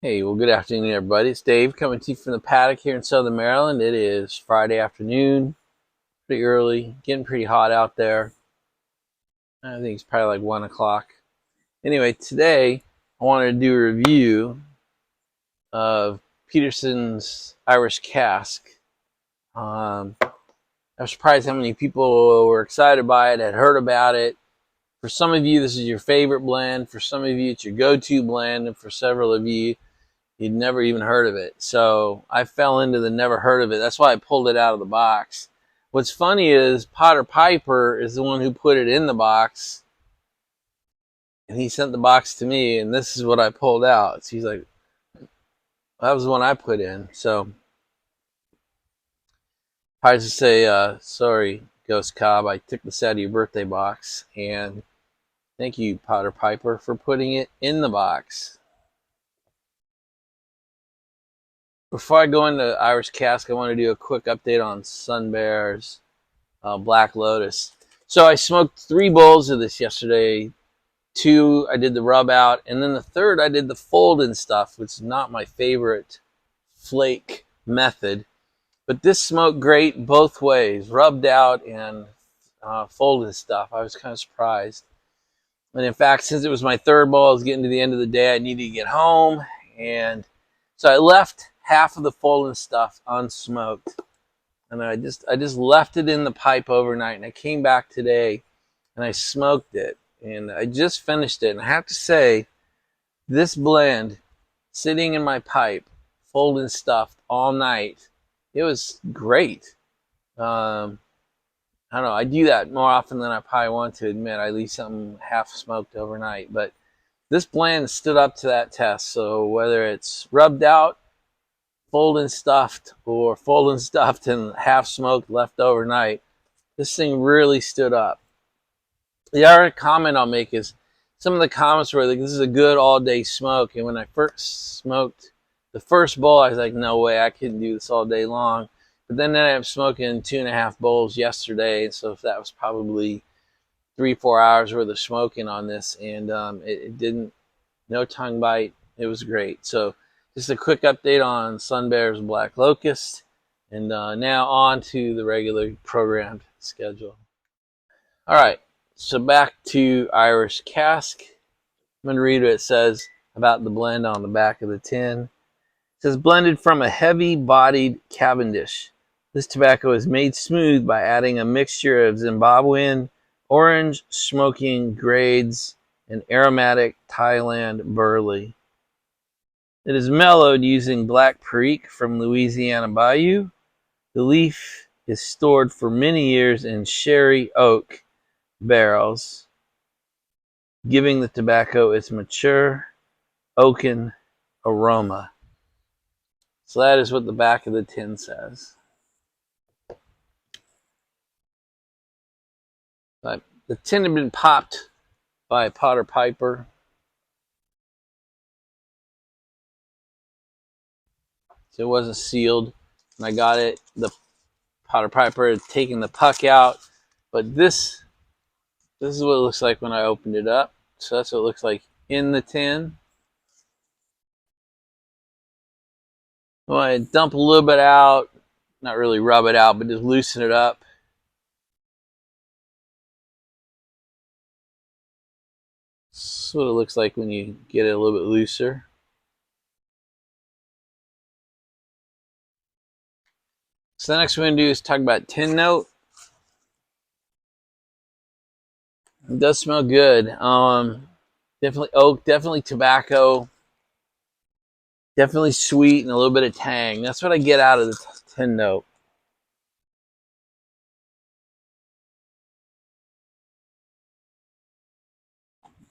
Hey, well, good afternoon, everybody. It's Dave coming to you from the paddock here in Southern Maryland. It is Friday afternoon, pretty early, getting pretty hot out there. I think it's probably like 1 o'clock. Anyway, today I wanted to do a review of Peterson's Irish Cask. I was surprised how many people were excited by it, had heard about it. For some of you, this is your favorite blend. For some of you, it's your go-to blend. And for several of you, you'd never even heard of it. So I fell into the never heard of it. That's why I pulled it out of the box. What's funny is Potter Piper is the one who put it in the box. And he sent the box to me, and this is what I pulled out. So he's like, that was the one I put in. So I just say, sorry, Ghost Cobb, I took this out of your birthday box. And thank you, Potter Piper, for putting it in the box. Before I go into Irish Cask, I want to do a quick update on Sun Bear's Black Lotus. So I smoked 3 bowls of this yesterday. 2 I did the rub out, and then the 3rd I did the fold and stuff, which is not my favorite flake method. But this smoked great both ways, rubbed out and folded stuff. I was kind of surprised. And in fact, since it was my 3rd bowl, I was getting to the end of the day, I needed to get home, and so I left half of the folding stuff unsmoked, and I just left it in the pipe overnight, and I came back today and I smoked it, and I just finished it. And I have to say, this blend sitting in my pipe folding stuff all night, it was great. I don't know, I do that more often than I probably want to admit. I leave something half smoked overnight, but this blend stood up to that test. So whether it's rubbed out, folding stuffed, or folding stuffed and half smoked left overnight, this thing really stood up. The other comment I'll make is some of the comments were like, this is a good all-day smoke. And when I first smoked the first bowl, I was like, no way, I couldn't do this all day long. But then I ended up smoking 2.5 bowls yesterday, so that was probably 3-4 hours worth of smoking on this, and it didn't, no tongue bite. It was great. So just a quick update on Sun Bear's Black Locust, and now on to the regular programmed schedule. All right, so back to Irish Cask. I'm going to read what it says about the blend on the back of the tin. It says, blended from a heavy-bodied Cavendish. This tobacco is made smooth by adding a mixture of Zimbabwean orange smoking grades and aromatic Thailand burley. It is mellowed using black Perique from Louisiana Bayou. The leaf is stored for many years in sherry oak barrels, giving the tobacco its mature oaken aroma. So that is what the back of the tin says. But the tin had been popped by Potter Piper. So it wasn't sealed. And I got it. The Potter Piper had taken the puck out. But this is what it looks like when I opened it up. So that's what it looks like in the tin. Well, I dump a little bit out. Not really rub it out, but just loosen it up. This is what it looks like when you get it a little bit looser. So the next we're going to do is talk about tin note. It does smell good. Definitely oak, definitely tobacco, definitely sweet, and a little bit of tang. That's what I get out of the tin note.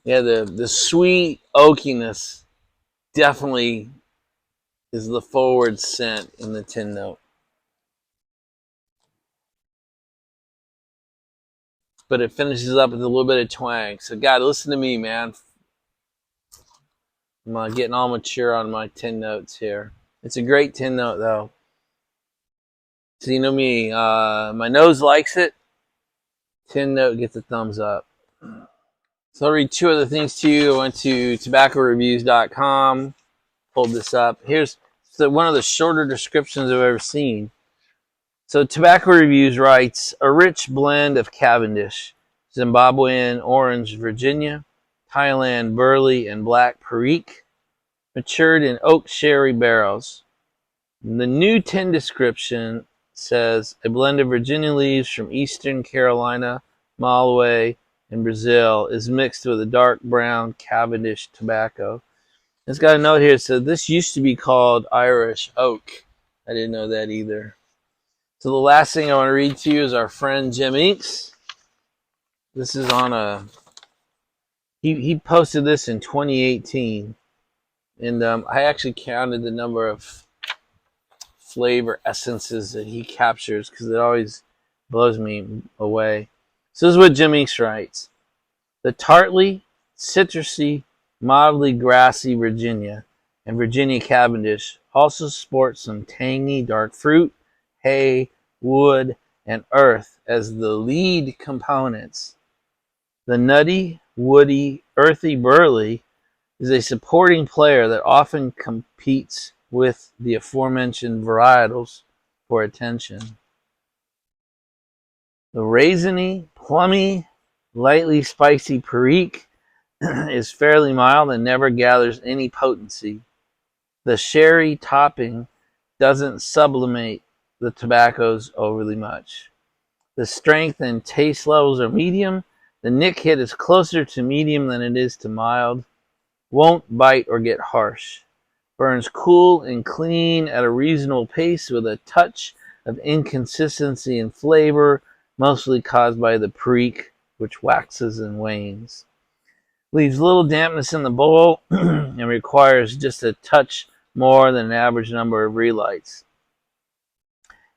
Yeah, the sweet oakiness definitely is the forward scent in the tin note. But it finishes up with a little bit of twang. So, God, listen to me, man. I'm getting all mature on my tin notes here. It's a great tin note, though. So, you know me, my nose likes it. Tin note gets a thumbs up. So I'll read 2 other things to you. I went to tobaccoreviews.com. pulled this up. Here's one of the shorter descriptions I've ever seen. So Tobacco Reviews writes, a rich blend of Cavendish, Zimbabwean Orange Virginia, Thailand Burley, and Black Perique, matured in oak sherry barrels. The new tin description says a blend of Virginia leaves from eastern Carolina, Malawi, and Brazil is mixed with a dark brown Cavendish tobacco. It's got a note here that says this used to be called Irish oak. I didn't know that either. So the last thing I want to read to you is our friend Jim Inks. This is on he posted this in 2018, and I actually counted the number of flavor essences that he captures because it always blows me away. So this is what Jim Inks writes. The tartly, citrusy, mildly grassy Virginia and Virginia Cavendish also sport some tangy dark fruit, hay, wood, and earth as the lead components. The nutty, woody, earthy Burley is a supporting player that often competes with the aforementioned varietals for attention. The raisiny, plummy, lightly spicy Perique is fairly mild and never gathers any potency. The sherry topping doesn't sublimate the tobaccos overly much. The strength and taste levels are medium. The nick hit is closer to medium than it is to mild. Won't bite or get harsh. Burns cool and clean at a reasonable pace with a touch of inconsistency in flavor, mostly caused by the Perique, which waxes and wanes. Leaves little dampness in the bowl and requires just a touch more than an average number of relights.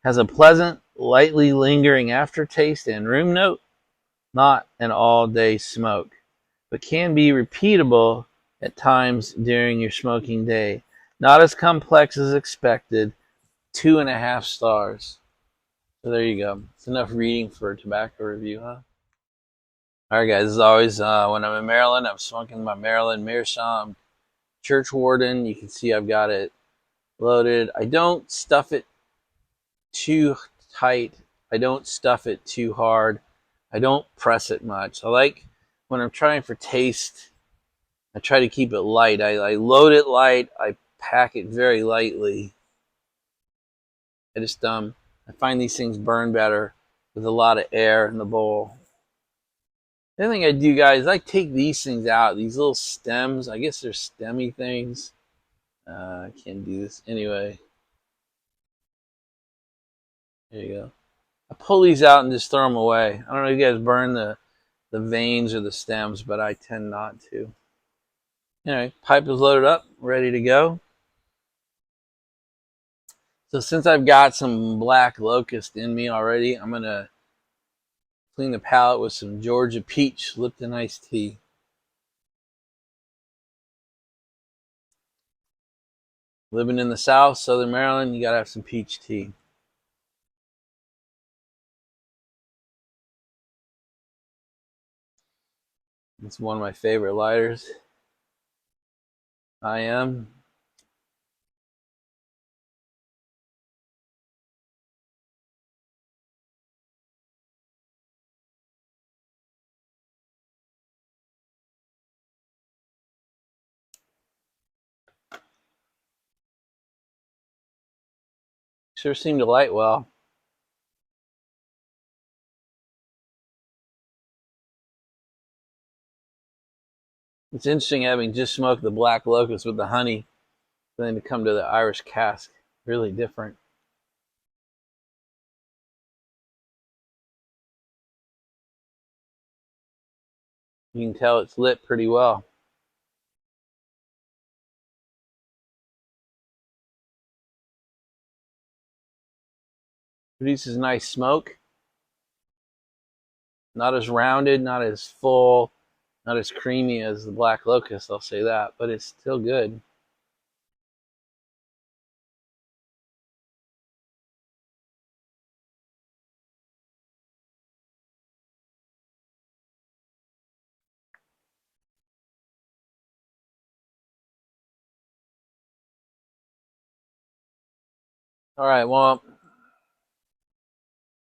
Has a pleasant, lightly lingering aftertaste and room note, not an all-day smoke, but can be repeatable at times during your smoking day. Not as complex as expected. 2.5 stars. So there you go. It's enough reading for a tobacco review, huh? All right, guys. As always, when I'm in Maryland, I'm smoking my Maryland Meerschaum Church Warden. You can see I've got it loaded. I don't stuff it too tight. I don't stuff it too hard. I don't press it much. I like when I'm trying for taste, I try to keep it light. I load it light. I pack it very lightly. I find these things burn better with a lot of air in the bowl. The other thing I do, guys, I take these things out. These little stems. I guess they're stemmy things. I can't do this anyway. There you go. I pull these out and just throw them away. I don't know if you guys burn the veins or the stems, but I tend not to. Anyway, pipe is loaded up, ready to go. So since I've got some black locust in me already, I'm going to clean the palate with some Georgia peach Lipton iced tea. Living in the South, Southern Maryland, you got to have some peach tea. It's one of my favorite lighters. I am. Sure seem to light well. It's interesting having just smoked the black locust with the honey, then to come to the Irish cask. Really different. You can tell it's lit pretty well. Produces nice smoke. Not as rounded, not as full, not as creamy as the black locust, I'll say that, but it's still good. All right, well,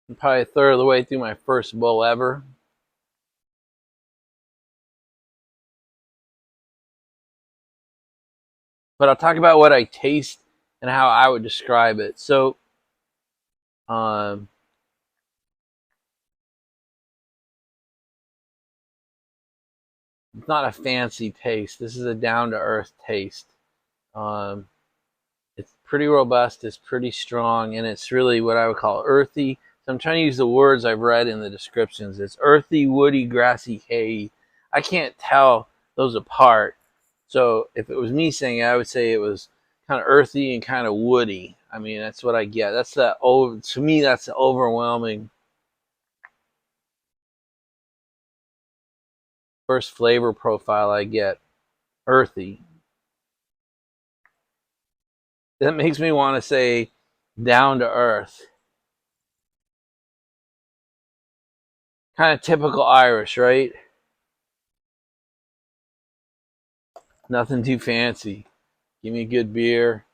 I'm probably a third of the way through my first bowl ever. But I'll talk about what I taste and how I would describe it. So, um, it's not a fancy taste. This is a down to earth taste. Um, it's pretty robust, it's pretty strong, and it's really what I would call earthy. So I'm trying to use the words I've read in the descriptions. It's earthy, woody, grassy, hay. I can't tell those apart. So if it was me saying it, I would say it was kind of earthy and kind of woody. I mean, that's what I get. That's the to me, that's the overwhelming first flavor profile I get. Earthy. That makes me want to say down to earth. Kind of typical Irish, right? Nothing too fancy. Give me a good beer.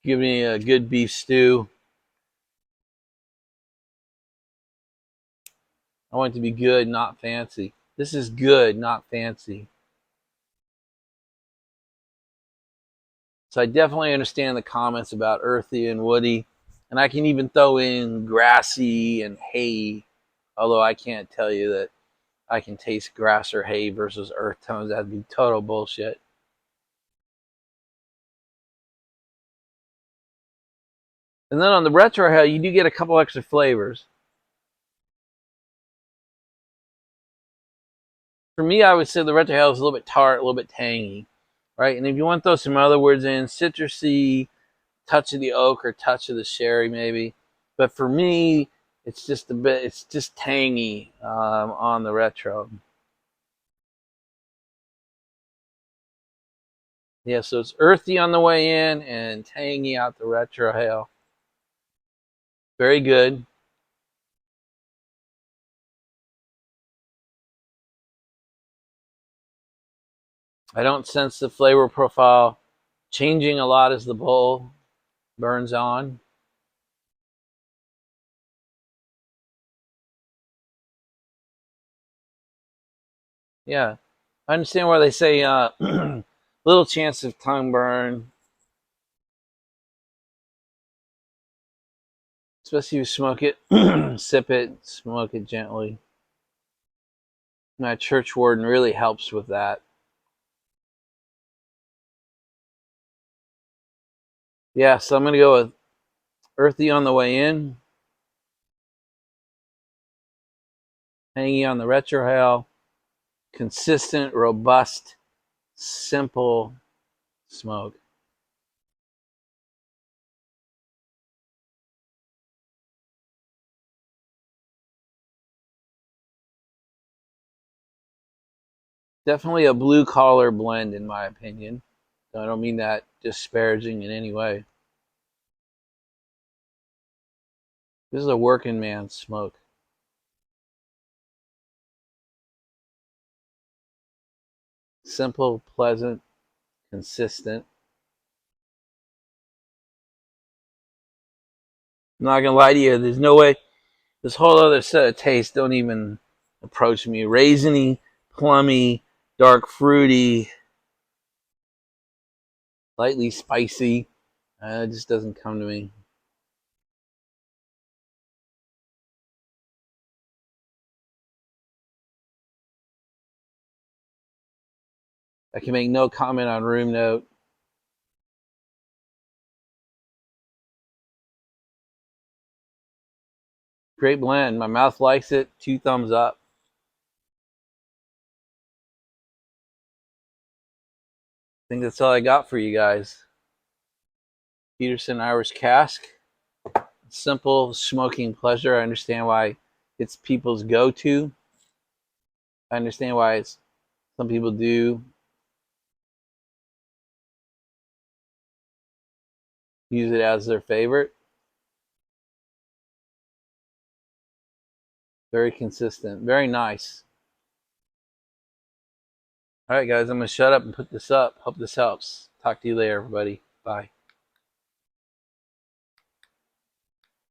Give me a good beef stew. I want it to be good, not fancy. This is good, not fancy. So I definitely understand the comments about earthy and woody. And I can even throw in grassy and hay. Although I can't tell you that I can taste grass or hay versus earth tones. That'd be total bullshit. And then on the retro hay, you do get a couple extra flavors. For me, I would say the retro hay is a little bit tart, a little bit tangy, right? And if you want to throw some other words in, citrusy, touch of the oak or touch of the sherry, maybe. But for me, it's just a bit. It's just tangy on the retro. Yeah, so it's earthy on the way in and tangy out the retro hail. Very good. I don't sense the flavor profile changing a lot as the bowl burns on. Yeah, I understand why they say little chance of tongue burn, especially if you smoke it, sip it, smoke it gently. My church warden really helps with that. Yeah, so I'm going to go with earthy on the way in, tangy on the retrohale, consistent, robust, simple smoke. Definitely a blue collar blend, in my opinion. I don't mean that disparaging in any way. This is a working man's smoke. Simple, pleasant, consistent. I'm not gonna lie to you, there's no way this whole other set of tastes don't even approach me. Raisiny, plummy, dark fruity, lightly spicy. It just doesn't come to me. I can make no comment on room note. Great blend. My mouth likes it. 2 thumbs up. I think that's all I got for you guys. Peterson Irish Cask. Simple smoking pleasure. I understand why it's people's go-to. I understand why some people do use it as their favorite. Very consistent. Very nice. All right, guys, I'm going to shut up and put this up. Hope this helps. Talk to you later, everybody. Bye.